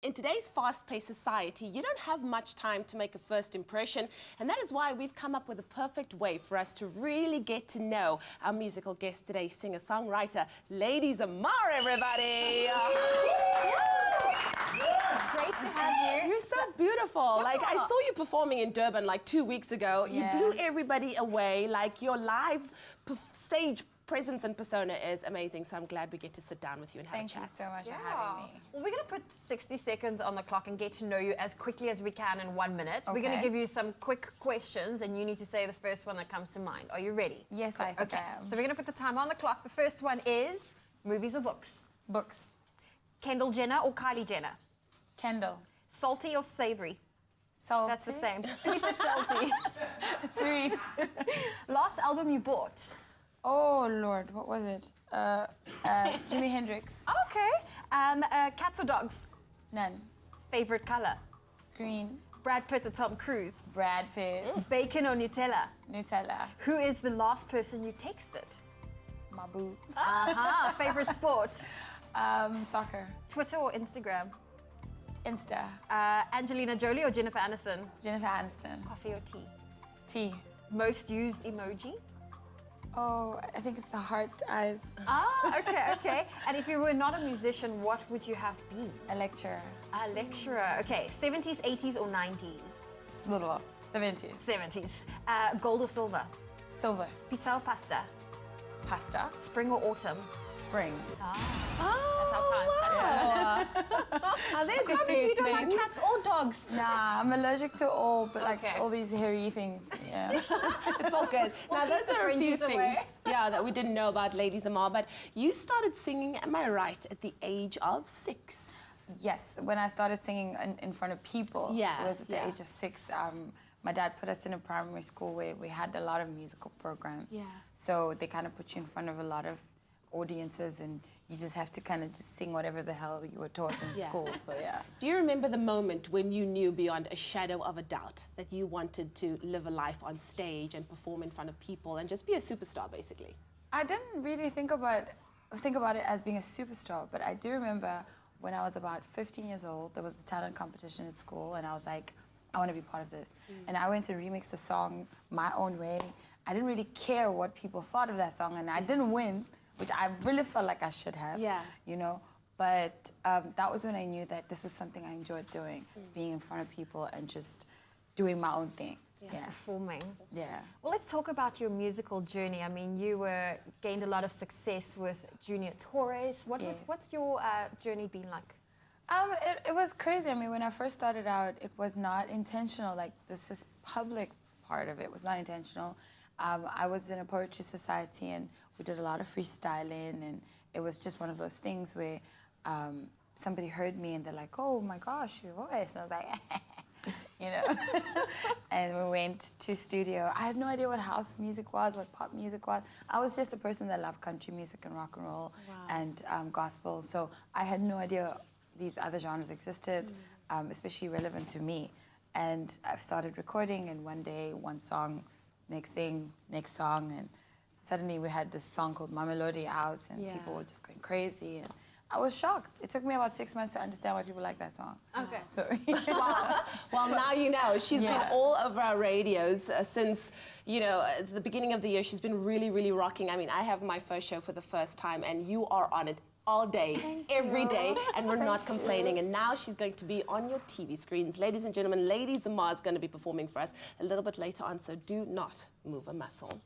In today's fast-paced society, you don't have much time to make a first impression, and that is why we've come up with a perfect way for us to really get to know our musical guest today, singer-songwriter, Lady Zamar, everybody! Great to have you. You're so beautiful. Like, I saw you performing in Durban like 2 weeks ago. You blew everybody away. Like, your live stage presence and persona is amazing, so I'm glad we get to sit down with you and have a chat. Thank you so much for having me. Well, we're going to put 60 seconds on the clock and get to know you as quickly as we can in 1 minute. Okay. We're going to give you some quick questions, and you need to say the first one that comes to mind. Are you ready? Yes, I think I am. So we're going to put the timer on the clock. The first one is movies or books? Books. Kendall Jenner or Kylie Jenner? Kendall. Salty or savory? Salty. That's the same. Sweet or salty? Sweet. Last album you bought? Oh, Lord, what was it? Jimi Hendrix. Okay. Cats or dogs? None. Favorite color? Green. Brad Pitt or Tom Cruise? Brad Pitt. Bacon or Nutella? Nutella. Who is the last person you texted? My boo. Favorite sport? Soccer. Twitter or Instagram? Insta. Angelina Jolie or Jennifer Aniston? Jennifer Aniston. Coffee or tea? Tea. Most used emoji? Oh, I think it's the heart eyes. Okay. And if you were not a musician, what would you have been? A lecturer. A lecturer. Okay, 70s, 80s or 90s? Little. 70s. 70s. Gold or silver? Silver. Pizza or pasta? Pasta. Spring or autumn? Spring. That's our time. Wow. There's you don't like cats or dogs? Nah, I'm allergic to all, but like all these hairy things. Yeah. It's all good. Now, those are a few things, that we didn't know about Lady Zamar, but you started singing, am I right, at the age of 6? Yes, when I started singing in front of people, it was at the age of 6. My dad put us in a primary school where we had a lot of musical programs. Yeah. So they kind of put you in front of a lot of audiences, and you just have to kind of just sing whatever the hell you were taught in school. So yeah. Do you remember the moment when you knew beyond a shadow of a doubt that you wanted to live a life on stage and perform in front of people and just be a superstar, basically? I didn't really think about it as being a superstar, but I do remember when I was about 15 years old, there was a talent competition at school, and I was like, I want to be part of this. And I went to remix the song my own way. I didn't really care what people thought of that song, and I didn't win, which I really felt like I should have, you know. But that was when I knew that this was something I enjoyed doing, being in front of people and just doing my own thing. Performing. Yeah. Well, let's talk about your musical journey. I mean, you gained a lot of success with Junior Torres. What's your journey been like? It was crazy. I mean, when I first started out, it was not intentional. Like, this public part of it was not intentional. I was in a poetry society, and we did a lot of freestyling, and it was just one of those things where somebody heard me, and they're like, oh my gosh, your voice. And I was like, you know. And we went to studio. I had no idea what house music was, what pop music was. I was just a person that loved country music and rock and roll and gospel. So I had no idea these other genres existed, especially relevant to me. And I started recording, and one day, one song, next thing, next song, and suddenly we had this song called Mamelodi out, and people were just going crazy, and I was shocked. It took me about 6 months to understand why people like that song. Okay. So, Well, now you know. She's been all over our radios since, the beginning of the year. She's been really, really rocking. I mean, I have my first show for the first time, and you are on it all day, every day, and we're not complaining. And now she's going to be on your TV screens. Ladies and gentlemen, Lady Zamar is going to be performing for us a little bit later on, so do not move a muscle.